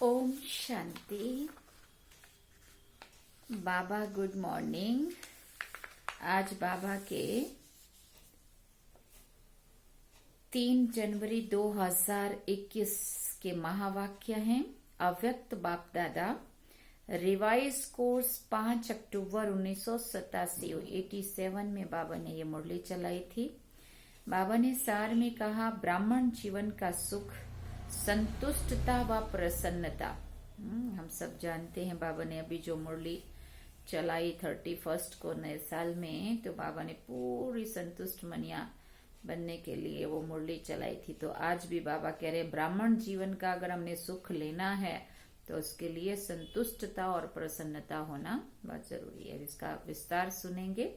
ओम शांति। बाबा good morning. आज बाबा के 3 जनवरी 2021 के महावाक्य हैं। अव्यक्त बाप दादा रिवाइज कोर्स 5 अक्टूबर 1987 में बाबा ने ये मुरली चलाई थी। बाबा ने सार में कहा, ब्राह्मण जीवन का सुख संतुष्टता व प्रसन्नता। हम सब जानते हैं बाबा ने अभी जो मुरली चलाई 31 को नए साल में, तो बाबा ने पूरी संतुष्ट मनिया बनने के लिए वो मुरली चलाई थी। तो आज भी बाबा कह रहे हैं ब्राह्मण जीवन का अगर हमने सुख लेना है तो उसके लिए संतुष्टता और प्रसन्नता होना बहुत जरूरी है। इसका विस्तार सुनेंगे।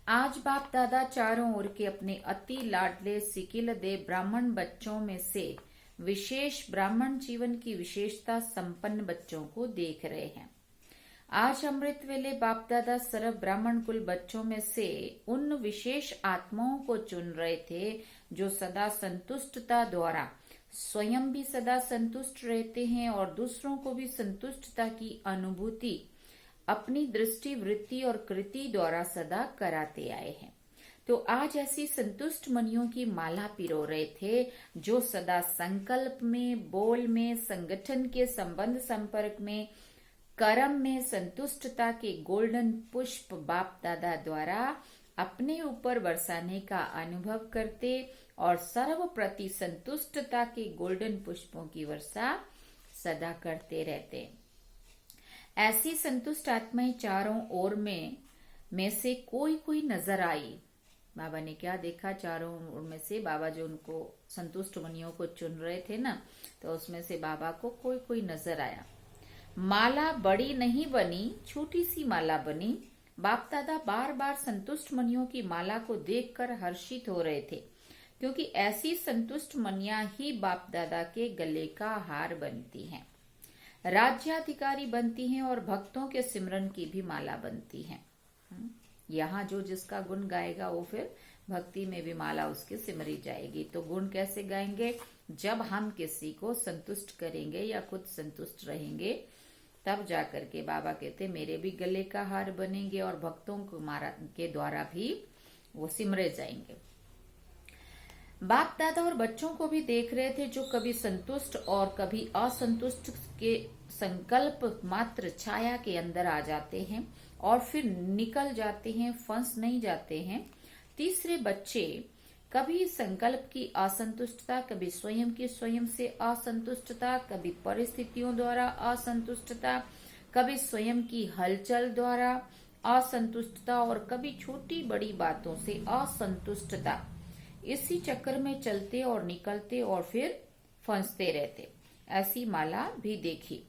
आज बाप दादा चारों ओर के अपने अति लाडले सिकिल दे ब्राह्मण बच्चों में से विशेष ब्राह्मण जीवन की विशेषता संपन्न बच्चों को देख रहे हैं। आज अमृत वेले बाप दादा सर्व ब्राह्मण कुल बच्चों में से उन विशेष आत्माओं को चुन रहे थे जो सदा संतुष्टता द्वारा स्वयं भी सदा संतुष्ट रहते हैं और दूसरों को भी संतुष्टता की अनुभूति अपनी दृष्टि, वृत्ति और कृति द्वारा सदा कराते आए हैं। तो आज ऐसी संतुष्ट मनियों की माला पिरो रहे थे जो सदा संकल्प में, बोल में, संगठन के संबंध संपर्क में, कर्म में संतुष्टता के गोल्डन पुष्प बाप दादा द्वारा अपने ऊपर बरसाने का अनुभव करते और सर्व प्रति संतुष्टता के गोल्डन पुष्पों की वर्षा सदा करते रहते। ऐसी संतुष्ट आत्माएं चारों ओर में से कोई नजर आई। बाबा ने क्या देखा, चारों ओर में से बाबा जो उनको संतुष्ट मनियों को चुन रहे थे ना, तो उसमें से बाबा को कोई नजर आया। माला बड़ी नहीं बनी, छोटी सी माला बनी। बाप दादा बार बार संतुष्ट मनियों की माला को देखकर हर्षित हो रहे थे, क्योंकि ऐसी संतुष्ट मनियां ही बाप दादा के गले का हार बनती हैं, राज्याधिकारी बनती हैं और भक्तों के सिमरन की भी माला बनती हैं। यहाँ जो जिसका गुण गाएगा वो फिर भक्ति में भी माला उसके सिमरी जाएगी। तो गुण कैसे गाएंगे? जब हम किसी को संतुष्ट करेंगे या खुद संतुष्ट रहेंगे, तब जाकर के बाबा कहते मेरे भी गले का हार बनेंगे और भक्तों के द्वारा भी वो सिमरे जाएंगे। बाप दादा और बच्चों को भी देख रहे थे जो कभी संतुष्ट और कभी असंतुष्ट के संकल्प मात्र छाया के अंदर आ जाते हैं और फिर निकल जाते हैं, फंस नहीं जाते हैं। तीसरे बच्चे कभी संकल्प की असंतुष्टता, कभी स्वयं की स्वयं से असंतुष्टता, कभी परिस्थितियों द्वारा असंतुष्टता, कभी स्वयं की हलचल द्वारा असंतुष्टता और कभी छोटी बड़ी बातों से असंतुष्टता, इसी चक्कर में चलते और निकलते और फिर फंसते रहते। ऐसी माला भी देखी।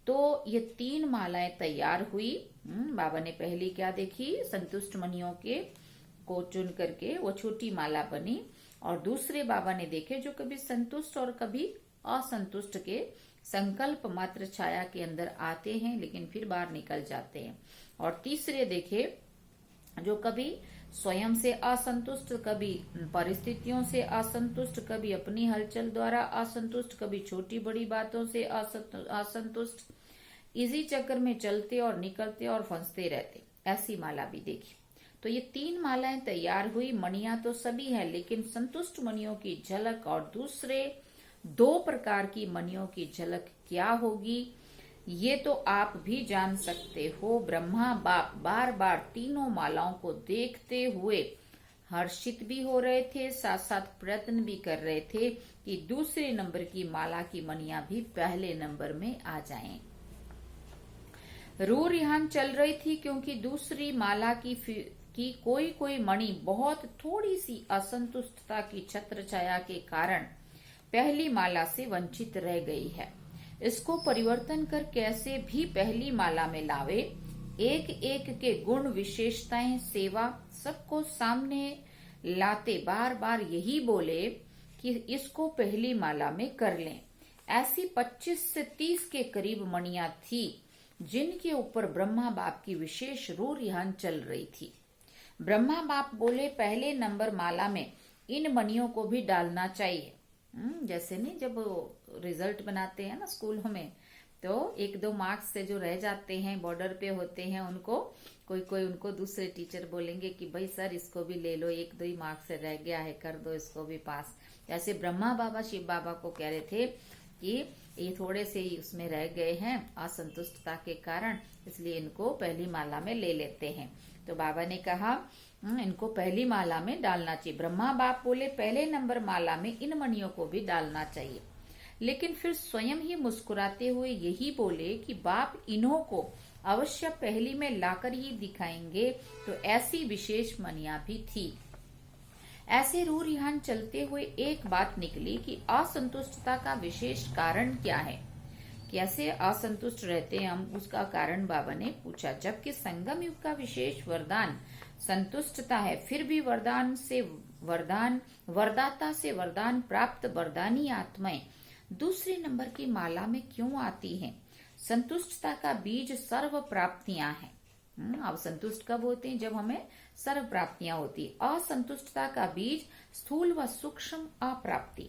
तो ये 3 मालाएं तैयार हुई। बाबा ने पहली क्या देखी? संतुष्ट मनियों के को चुन करके वो छोटी माला बनी। और दूसरे बाबा ने देखे जो कभी संतुष्ट और कभी असंतुष्ट के संकल्प मात्र छाया के अंदर आते हैं लेकिन फिर बाहर निकल जाते हैं। और तीसरे देखे जो कभी स्वयं से असंतुष्ट, कभी परिस्थितियों से असंतुष्ट, कभी अपनी हलचल द्वारा असंतुष्ट, कभी छोटी बड़ी बातों से असंतुष्ट, इसी चक्कर में चलते और निकलते और फंसते रहते। ऐसी माला भी देखी। तो ये 3 मालाएं तैयार हुई। मणियां तो सभी हैं, लेकिन संतुष्ट मणियों की झलक और दूसरे 2 प्रकार की मणियों की झलक क्या होगी, ये तो आप भी जान सकते हो। ब्रह्मा बाप बार बार तीनों मालाओं को देखते हुए हर्षित भी हो रहे थे, साथ साथ प्रयत्न भी कर रहे थे कि दूसरे नंबर की माला की मणियां भी पहले नंबर में आ जाएं। रू रिहान चल रही थी क्योंकि दूसरी माला की कोई मणि बहुत थोड़ी सी असंतुष्टता की छत्र छाया के कारण पहली माला से वंचित रह गई है। इसको परिवर्तन कर कैसे भी पहली माला में लावे। एक एक के गुण, विशेषताएं, सेवा सबको सामने लाते बार बार यही बोले कि इसको पहली माला में कर लें। ऐसी 25 से 30 के करीब मणियां थी जिनके ऊपर ब्रह्मा बाप की विशेष रू रिहान चल रही थी। ब्रह्मा बाप बोले पहले नंबर माला में इन मणियों को भी डालना चाहिए। जैसे नहीं, जब रिजल्ट बनाते हैं ना स्कूलों में, तो 1-2 मार्क्स से जो रह जाते हैं, बॉर्डर पे होते हैं, उनको कोई उनको दूसरे टीचर बोलेंगे कि भाई सर इसको भी ले लो, 1-2 ही मार्क्स से रह गया है, कर दो इसको भी पास। जैसे ब्रह्मा बाबा शिव बाबा को कह रहे थे कि ये थोड़े से ही उसमें रह गए हैं असंतुष्टता के कारण, इसलिए इनको पहली माला में ले लेते हैं। तो बाबा ने कहा इनको पहली माला में डालना चाहिए। ब्रह्मा बाप बोले पहले नंबर माला में इन मणियों को भी डालना चाहिए, लेकिन फिर स्वयं ही मुस्कुराते हुए यही बोले कि बाप इन्हों को अवश्य पहली में लाकर ही दिखाएंगे। तो ऐसी विशेष मणियां भी थी। ऐसे रू रिहान चलते हुए एक बात निकली कि असंतुष्टता का विशेष कारण क्या है, कैसे असंतुष्ट रहते हैं हम, उसका कारण बाबा ने पूछा। जबकि संगम युग का विशेष वरदान संतुष्टता है, फिर भी वरदाता से वरदान प्राप्त वरदानी आत्माएं दूसरे नंबर की माला में क्यों आती हैं? संतुष्टता का बीज सर्व प्राप्तियां हैं। अब संतुष्ट कब होते हैं? जब हमें सर्व प्राप्तियां होती। असंतुष्टता का बीज स्थूल व सूक्ष्म अप्राप्ति।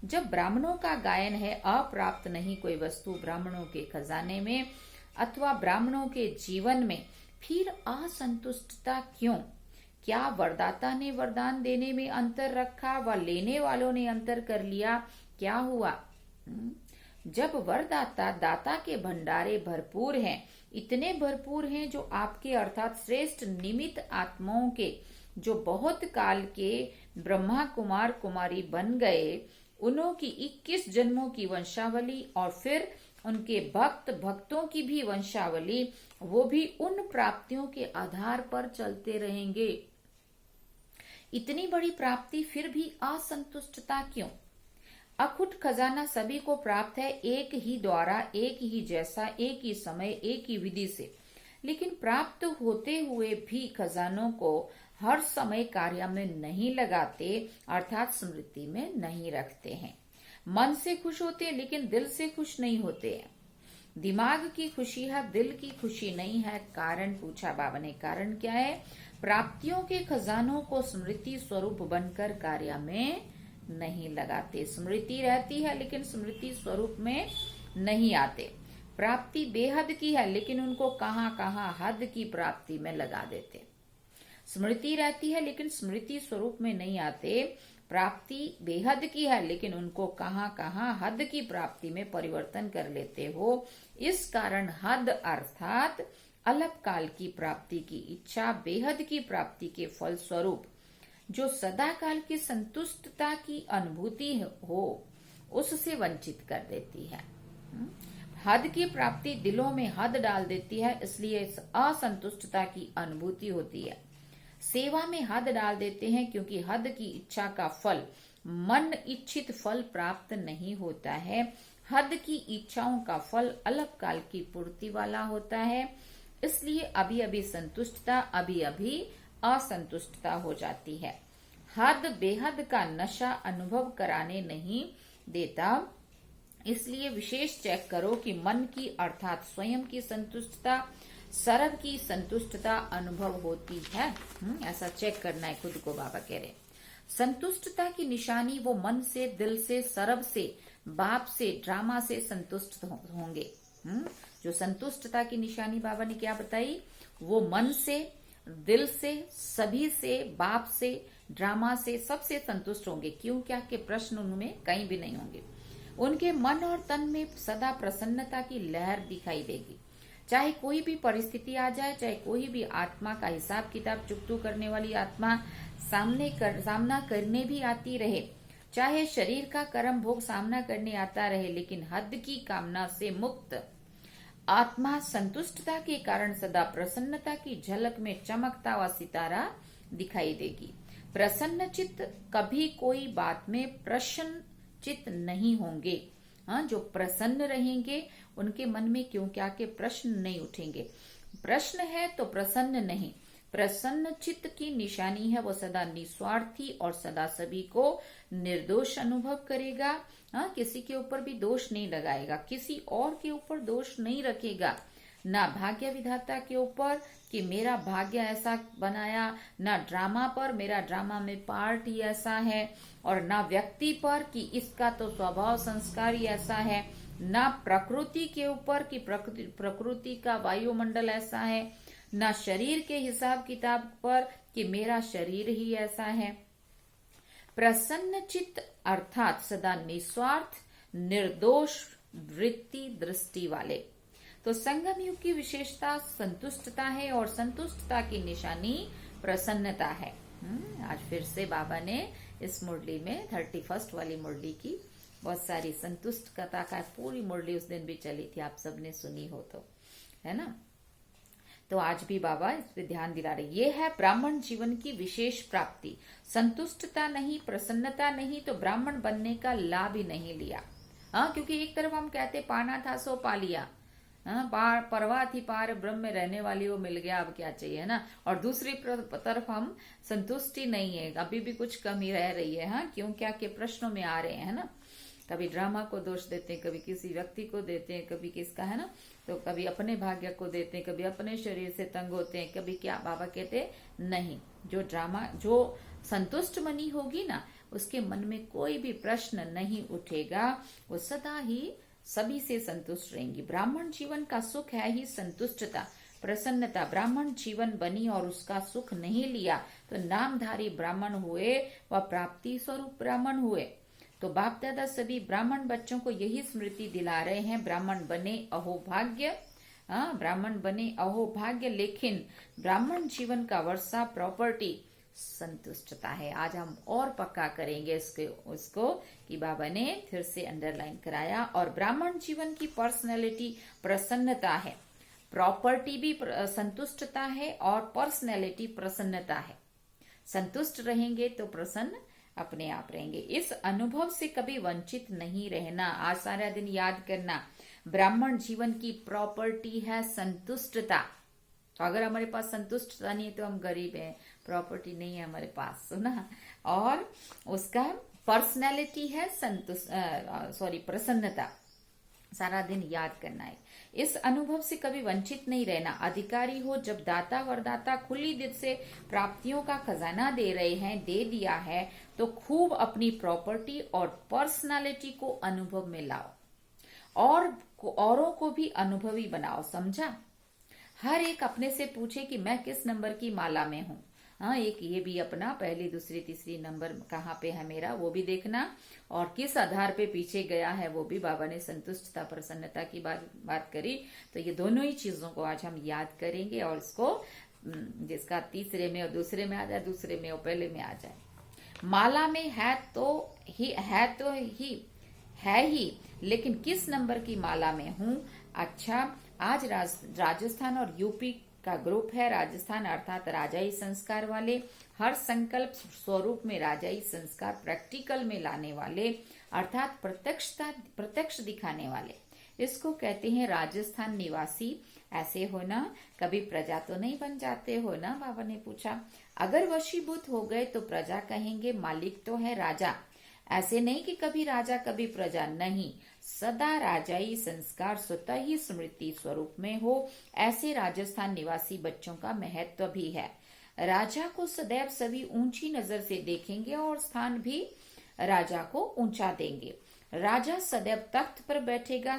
जब ब्राह्मणों का गायन है अप्राप्त नहीं कोई वस्तु ब्राह्मणों के खजाने में अथवा ब्राह्मणों के जीवन में, फिर असंतुष्टता क्यों? क्या वरदाता ने वरदान देने में अंतर रखा व लेने वालों ने अंतर कर लिया? क्या हुआ? जब वरदाता दाता के भंडारे भरपूर हैं, इतने भरपूर हैं जो आपके अर्थात श्रेष्ठ निमित्त आत्माओं के जो बहुत काल के ब्रह्मा कुमार कुमारी बन गए, उन्हों की 21 जन्मों की वंशावली और फिर उनके भक्तों की भी वंशावली, वो भी उन प्राप्तियों के आधार पर चलते रहेंगे। इतनी बड़ी प्राप्ति फिर भी असंतुष्टता क्यों? अखुट खजाना सभी को प्राप्त है, एक ही द्वारा, एक ही जैसा, एक ही समय, एक ही विधि से, लेकिन प्राप्त होते हुए भी खजानों को हर समय कार्य में नहीं लगाते, अर्थात स्मृति में नहीं रखते हैं। मन से खुश होते हैं लेकिन दिल से खुश नहीं होते हैं। दिमाग की खुशी है, दिल की खुशी नहीं है। कारण पूछा बाबा ने। कारण क्या है? प्राप्तियों के खजानों को स्मृति स्वरूप बनकर कार्य में नहीं लगाते। स्मृति रहती है लेकिन स्मृति स्वरूप में नहीं आते। प्राप्ति बेहद की है लेकिन उनको कहाँ हद की प्राप्ति में लगा देते। स्मृति रहती है लेकिन स्मृति स्वरूप में नहीं आते। प्राप्ति बेहद की है लेकिन उनको कहाँ हद की प्राप्ति में परिवर्तन कर लेते हो। इस कारण हद अर्थात अल्पकाल की प्राप्ति की इच्छा बेहद की प्राप्ति के फल स्वरूप जो सदा काल की संतुष्टता की अनुभूति हो उससे वंचित कर देती है। हद की प्राप्ति दिलों में हद डाल देती है, इसलिए असंतुष्टता की अनुभूति होती है। सेवा में हद डाल देते हैं क्योंकि हद की इच्छा का फल मन इच्छित फल प्राप्त नहीं होता है। हद की इच्छाओं का फल अल्पकाल की पूर्ति वाला होता है, इसलिए अभी अभी संतुष्टता अभी अभी असंतुष्टता हो जाती है। हद बेहद का नशा अनुभव कराने नहीं देता, इसलिए विशेष चेक करो कि मन की अर्थात स्वयं की संतुष्टता, सरब की संतुष्टता अनुभव होती है। ऐसा चेक करना है खुद को, बाबा कह रहे। संतुष्टता की निशानी वो मन से, दिल से, सरब से, बाप से, ड्रामा से संतुष्ट होंगे। जो संतुष्टता की निशानी बाबा ने क्या बताई? वो मन से, दिल से, सभी से, बाप से, ड्रामा से, सबसे संतुष्ट होंगे। क्यों? क्या के प्रश्न उनमें कहीं भी नहीं होंगे। उनके मन और तन में सदा प्रसन्नता की लहर दिखाई देगी। चाहे कोई भी परिस्थिति आ जाए, चाहे कोई भी आत्मा का हिसाब किताब चुकतू करने वाली आत्मा सामना करने भी आती रहे, चाहे शरीर का कर्म भोग सामना करने आता रहे, लेकिन हद की कामना से मुक्त आत्मा संतुष्टता के कारण सदा प्रसन्नता की झलक में चमकता हुआ सितारा दिखाई देगी। प्रसन्न चित्त कभी कोई बात में प्रसन्न चित्त नहीं होंगे। जो प्रसन्न रहेंगे उनके मन में क्यों क्या के प्रश्न नहीं उठेंगे। प्रश्न है तो प्रसन्न नहीं। प्रसन्न चित्त की निशानी है वो सदा निस्वार्थी और सदा सभी को निर्दोष अनुभव करेगा। किसी के ऊपर भी दोष नहीं लगाएगा, किसी और के ऊपर दोष नहीं रखेगा। ना भाग्य विधाता के ऊपर कि मेरा भाग्य ऐसा बनाया, ना ड्रामा पर मेरा ड्रामा में पार्ट ही ऐसा है, और ना व्यक्ति पर कि इसका तो स्वभाव संस्कार ही ऐसा है, ना प्रकृति के ऊपर कि प्रकृति का वायुमंडल ऐसा है, ना शरीर के हिसाब किताब पर कि मेरा शरीर ही ऐसा है। प्रसन्न चित्त अर्थात सदा निस्वार्थ निर्दोष वृत्ति दृष्टि वाले। तो संगम युग की विशेषता संतुष्टता है और संतुष्टता की निशानी प्रसन्नता है। आज फिर से बाबा ने इस मुरली में 31st वाली मुरली की बहुत सारी संतुष्ट कथा का पूरी मुरली उस दिन भी चली थी, आप सबने सुनी हो तो, है ना। तो आज भी बाबा इस पे ध्यान दिला रहे। ये है ब्राह्मण जीवन की विशेष प्राप्ति। संतुष्टता नहीं, प्रसन्नता नहीं तो ब्राह्मण बनने का लाभ ही नहीं लिया। क्योंकि एक तरफ हम कहते पाना था सो पा लिया, परवाह थी पार ब्रह्म में रहने वाली वो मिल गया, अब क्या चाहिए, है ना। और दूसरी तरफ हम संतुष्टि नहीं है, अभी भी कुछ कमी रह रही है। क्यों, क्या के प्रश्नों में आ रहे हैं ना। कभी ड्रामा को दोष देते हैं, कभी किसी व्यक्ति को देते हैं, कभी किसका, है ना। तो कभी अपने भाग्य को देते हैं, कभी अपने शरीर से तंग होते हैं, कभी क्या। बाबा कहते नहीं, जो ड्रामा, जो संतुष्ट मनी होगी ना, उसके मन में कोई भी प्रश्न नहीं उठेगा, वो सदा ही सभी से संतुष्ट रहेंगी। ब्राह्मण जीवन का सुख है ही संतुष्टता, प्रसन्नता। ब्राह्मण जीवन बनी और उसका सुख नहीं लिया तो नामधारी ब्राह्मण हुए व प्राप्ति स्वरूप ब्राह्मण हुए। तो बाप दादा सभी ब्राह्मण बच्चों को यही स्मृति दिला रहे हैं, ब्राह्मण बने अहोभाग्य। ब्राह्मण बने अहोभाग्य, लेकिन ब्राह्मण जीवन का वर्षा प्रॉपर्टी संतुष्टता है। आज हम और पक्का करेंगे उसको कि बाबा ने फिर से अंडरलाइन कराया। और ब्राह्मण जीवन की पर्सनैलिटी प्रसन्नता है, प्रॉपर्टी भी संतुष्टता है और पर्सनैलिटी प्रसन्नता है। संतुष्ट रहेंगे तो प्रसन्न अपने आप रहेंगे। इस अनुभव से कभी वंचित नहीं रहना। आज सारा दिन याद करना, ब्राह्मण जीवन की प्रॉपर्टी है संतुष्टता। तो अगर हमारे पास संतुष्टता नहीं है तो हम गरीब हैं, प्रॉपर्टी नहीं है हमारे पास, सुना। और उसका पर्सनैलिटी है प्रसन्नता। सारा दिन याद करना है। इस अनुभव से कभी वंचित नहीं रहना। अधिकारी हो जब दाता वरदाता खुली दिल से प्राप्तियों का खजाना दे रहे हैं, दे दिया है, तो खूब अपनी प्रॉपर्टी और पर्सनालिटी को अनुभव में लाओ और औरों को भी अनुभवी बनाओ। समझा। हर एक अपने से पूछे कि मैं किस नंबर की माला में हूँ। एक ये भी अपना पहली दूसरी तीसरी नंबर कहाँ पे है मेरा, वो भी देखना। और किस आधार पे पीछे गया है वो भी। बाबा ने संतुष्टता प्रसन्नता की बात करी, तो ये दोनों ही चीजों को आज हम याद करेंगे। और इसको जिसका तीसरे में और दूसरे में आ जाए, दूसरे में और पहले में आ जाए। माला में है ही, लेकिन किस नंबर की माला में हूँ। अच्छा, आज राजस्थान और यूपी का ग्रुप है। राजस्थान अर्थात राजाई संस्कार वाले, हर संकल्प स्वरूप में राजाई संस्कार प्रैक्टिकल में लाने वाले, अर्थात प्रत्यक्ष दिखाने वाले, इसको कहते हैं राजस्थान निवासी। ऐसे हो ना, कभी प्रजा तो नहीं बन जाते हो ना, बाबा ने पूछा। अगर वशीभूत हो गए तो प्रजा कहेंगे, मालिक तो है राजा। ऐसे नहीं कि कभी राजा कभी प्रजा, नहीं, सदा राजाई संस्कार स्वतः ही स्मृति स्वरूप में हो। ऐसे राजस्थान निवासी बच्चों का महत्व भी है। राजा को सदैव सभी ऊंची नजर से देखेंगे और स्थान भी राजा को ऊंचा देंगे। राजा सदैव तख्त पर बैठेगा,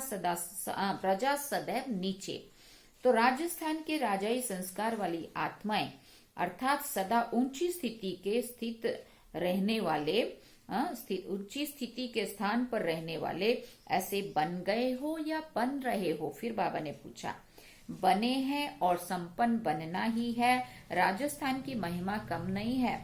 प्रजा सदैव नीचे। तो राजस्थान के राजाई संस्कार वाली आत्माएं अर्थात सदा ऊंची स्थिति के स्थित रहने वाले, ऊंची स्थिति के स्थान पर रहने वाले, ऐसे बन गए हो या बन रहे हो। फिर बाबा ने पूछा, बने हैं और संपन्न बनना ही है। राजस्थान की महिमा कम नहीं है।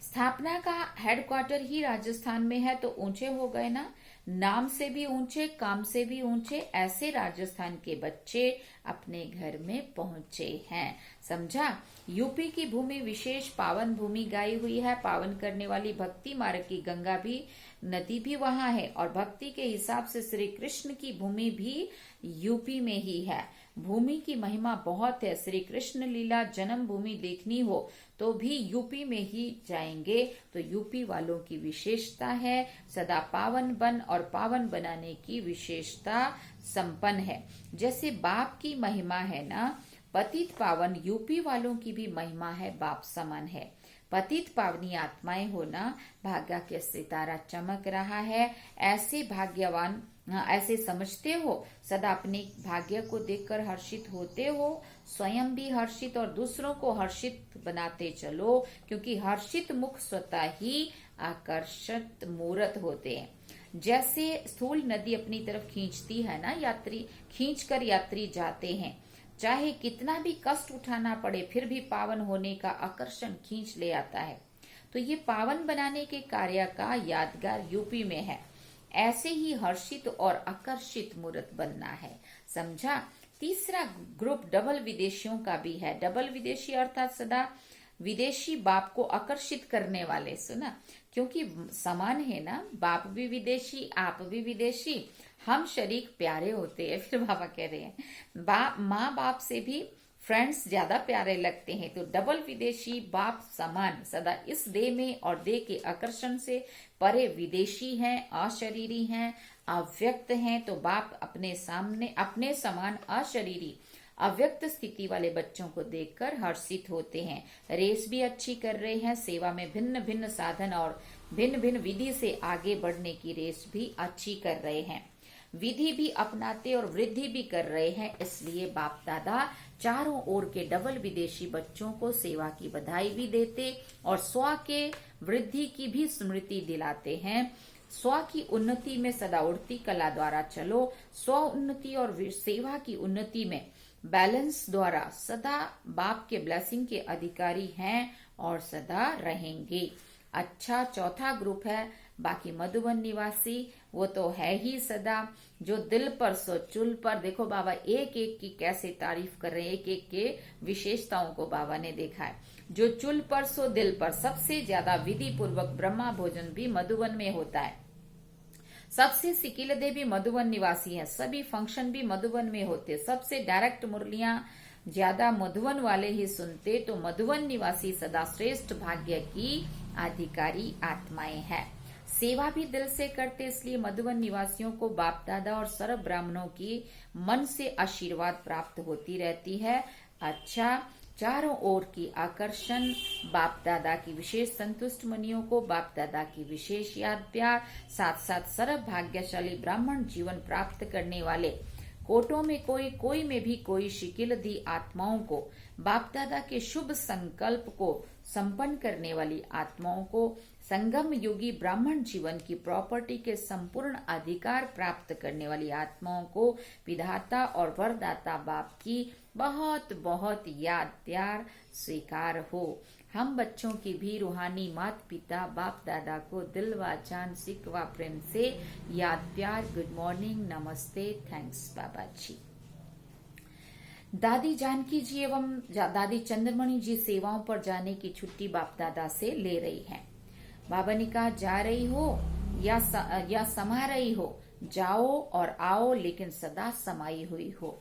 स्थापना का हेडक्वार्टर ही राजस्थान में है, तो ऊंचे हो गए ना, नाम से भी ऊंचे, काम से भी ऊंचे। ऐसे राजस्थान के बच्चे अपने घर में पहुंचे हैं। समझा। यूपी की भूमि विशेष पावन भूमि गाई हुई है। पावन करने वाली भक्ति मार्ग की गंगा भी नदी भी वहां है और भक्ति के हिसाब से श्री कृष्ण की भूमि भी यूपी में ही है। भूमि की महिमा बहुत है। श्री कृष्ण लीला जन्म भूमि देखनी हो तो भी यूपी में ही जाएंगे। तो यूपी वालों की विशेषता है सदा पावन बन और पावन बनाने की विशेषता संपन्न है। जैसे बाप की महिमा है ना पतित पावन, यूपी वालों की भी महिमा है बाप समान है। पतित पावनी आत्माएं हो ना, भाग्य के सितारा चमक रहा है, ऐसे भाग्यवान ऐसे समझते हो, सदा अपने भाग्य को देखकर हर्षित होते हो, स्वयं भी हर्षित और दूसरों को हर्षित बनाते चलो, क्योंकि हर्षित मुख स्वतः ही आकर्षित मूर्त होते हैं। जैसे स्थूल नदी अपनी तरफ खींचती है ना, यात्री खींचकर यात्री जाते हैं, चाहे कितना भी कष्ट उठाना पड़े फिर भी पावन होने का आकर्षण खींच ले आता है। तो ये पावन बनाने के कार्य का यादगार यूपी में है। ऐसे ही हर्षित और आकर्षित मूर्त बनना है, समझा। तीसरा ग्रुप डबल विदेशियों का भी है। डबल विदेशी अर्थात सदा विदेशी बाप को आकर्षित करने वाले, सुना, क्योंकि समान है ना, बाप भी विदेशी आप भी विदेशी, हम शरीक प्यारे होते हैं। फिर बाबा कह रहे हैं माँ बाप से भी फ्रेंड्स ज्यादा प्यारे लगते हैं। तो डबल विदेशी बाप समान सदा इस देह में और देह के आकर्षण से परे विदेशी हैं, अशरीरी हैं, अव्यक्त हैं। तो बाप अपने सामने अपने समान अशरीरी अव्यक्त स्थिति वाले बच्चों को देखकर हर्षित होते हैं। रेस भी अच्छी कर रहे हैं, सेवा में भिन्न भिन्न साधन और भिन्न भिन्न विधि से आगे बढ़ने की रेस भी अच्छी कर रहे हैं। विधि भी अपनाते और वृद्धि भी कर रहे हैं। इसलिए बाप दादा चारों ओर के डबल विदेशी बच्चों को सेवा की बधाई भी देते और स्व के वृद्धि की भी स्मृति दिलाते हैं। स्व की उन्नति में सदा उड़ती कला द्वारा चलो, स्व उन्नति और सेवा की उन्नति में बैलेंस द्वारा सदा बाप के ब्लेसिंग के अधिकारी हैं और सदा रहेंगे। अच्छा, चौथा ग्रुप है बाकी मधुबन निवासी, वो तो है ही सदा जो दिल पर सो चुल पर। देखो बाबा एक एक की कैसे तारीफ कर रहे हैं, एक एक के विशेषताओं को बाबा ने देखा है। जो चुल पर सो दिल पर, सबसे ज्यादा विधि पूर्वक ब्रह्मा भोजन भी मधुबन में होता है। सबसे सिकिलदे भी मधुबन निवासी हैं, सभी फंक्शन भी मधुबन में होते, सबसे डायरेक्ट मुरलियां ज्यादा मधुबन वाले ही सुनते। तो मधुबन निवासी सदा श्रेष्ठ भाग्य की अधिकारी आत्माएं हैं। सेवा भी दिल से करते, इसलिए मधुबन निवासियों को बाप दादा और सर्व ब्राह्मणों की मन से आशीर्वाद प्राप्त होती रहती है। अच्छा, चारों ओर की आकर्षण, बाप दादा की विशेष संतुष्ट मनियों को बाप दादा की विशेष याद प्यार, साथ साथ सर्व भाग्यशाली ब्राह्मण जीवन प्राप्त करने वाले कोटों में कोई में भी कोई शिकिल दी आत्माओं को, बाप दादा के शुभ संकल्प को संपन्न करने वाली आत्माओं को, संगम योगी ब्राह्मण जीवन की प्रॉपर्टी के संपूर्ण अधिकार प्राप्त करने वाली आत्माओं को विधाता और वरदाता बाप की बहुत बहुत याद प्यार स्वीकार हो। हम बच्चों की भी रूहानी माता पिता बाप दादा को दिल व जान सिक व प्रेम से याद प्यार, गुड मॉर्निंग, नमस्ते, थैंक्स बाबा जी। दादी जानकी जी एवं दादी चंद्रमणि जी सेवाओं पर जाने की छुट्टी बाप दादा से ले रही हैं। बाबा ने कहा जा रही हो या समा रही हो, जाओ और आओ, लेकिन सदा समाई हुई हो।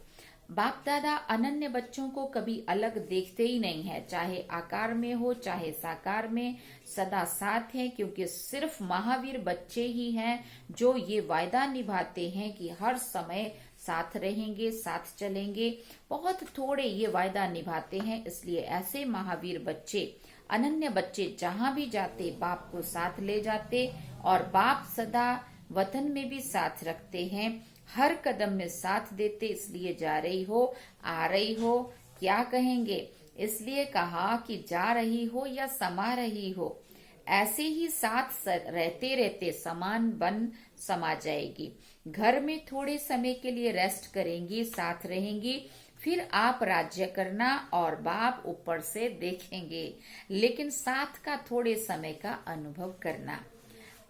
बाप दादा अनन्य बच्चों को कभी अलग देखते ही नहीं है, चाहे आकार में हो चाहे साकार में, सदा साथ हैं, क्योंकि सिर्फ महावीर बच्चे ही हैं जो ये वायदा निभाते हैं कि हर समय साथ रहेंगे, साथ चलेंगे। बहुत थोड़े ये वायदा निभाते हैं, इसलिए ऐसे महावीर बच्चे, अनन्य बच्चे जहां भी जाते बाप को साथ ले जाते और बाप सदा वतन में भी साथ रखते हैं, हर कदम में साथ देते। इसलिए जा रही हो, आ रही हो, क्या कहेंगे, इसलिए कहा कि जा रही हो या समा रही हो, ऐसे ही साथ रहते रहते समान बन समा जाएगी। घर में थोड़े समय के लिए रेस्ट करेंगी, साथ रहेंगी, फिर आप राज्य करना और बाप ऊपर से देखेंगे, लेकिन साथ का थोड़े समय का अनुभव करना।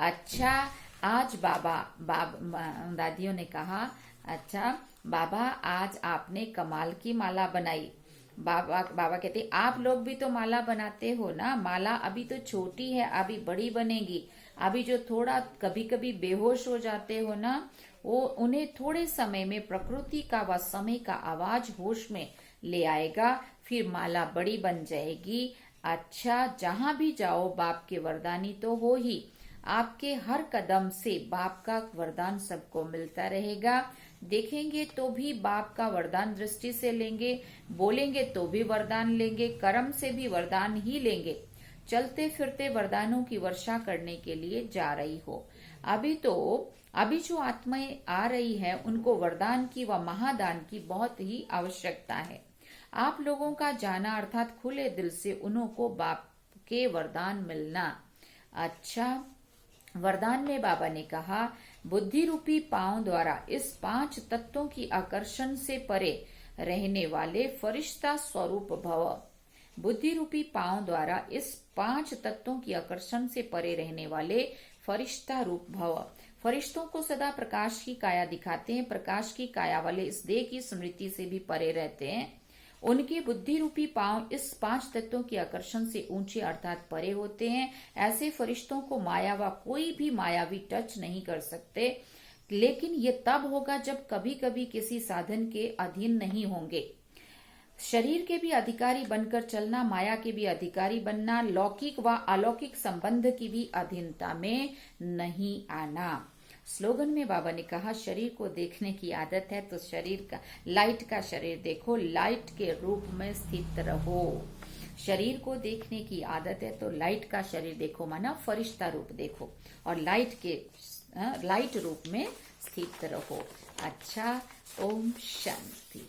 अच्छा, आज बाबा दादियों ने कहा, अच्छा बाबा आज आपने कमाल की माला बनाई। बाबा कहते आप लोग भी तो माला बनाते हो ना, माला अभी तो छोटी है, अभी बड़ी बनेगी। अभी जो थोड़ा कभी कभी बेहोश हो जाते हो ना, वो उन्हें थोड़े समय में प्रकृति का व समय का आवाज होश में ले आएगा, फिर माला बड़ी बन जाएगी। अच्छा, जहां भी जाओ बाप के वरदानी तो हो ही, आपके हर कदम से बाप का वरदान सबको मिलता रहेगा। देखेंगे तो भी बाप का वरदान दृष्टि से लेंगे, बोलेंगे तो भी वरदान लेंगे, कर्म से भी वरदान ही लेंगे। चलते फिरते वरदानों की वर्षा करने के लिए जा रही हो। अभी जो आत्माएं आ रही है उनको वरदान की व महादान की बहुत ही आवश्यकता है। आप लोगों का जाना अर्थात खुले दिल से उन्हों को बाप के वरदान मिलना। अच्छा, वरदान में बाबा ने कहा, बुद्धि रूपी पांव द्वारा इस 5 तत्वों की आकर्षण से परे रहने वाले फरिश्ता स्वरूप भव। बुद्धि रूपी पांव द्वारा इस 5 तत्वों की आकर्षण से परे रहने वाले फरिश्ता रूप भव। फरिश्तों को सदा प्रकाश की काया दिखाते हैं, प्रकाश की काया वाले इस देह की स्मृति से भी परे रहते हैं। उनके बुद्धि रूपी पांव इस 5 तत्वों के आकर्षण से ऊंचे अर्थात परे होते हैं। ऐसे फरिश्तों को माया व कोई भी मायावी टच नहीं कर सकते, लेकिन ये तब होगा जब कभी कभी किसी साधन के अधीन नहीं होंगे। शरीर के भी अधिकारी बनकर चलना, माया के भी अधिकारी बनना, लौकिक व अलौकिक संबंध की भी अधीनता में नहीं आना। स्लोगन में बाबा ने कहा, शरीर को देखने की आदत है तो शरीर का लाइट का शरीर देखो, लाइट के रूप में स्थित रहो। शरीर को देखने की आदत है तो लाइट का शरीर देखो, माना फरिश्ता रूप देखो, और लाइट रूप में स्थित रहो। अच्छा, ओम शांति।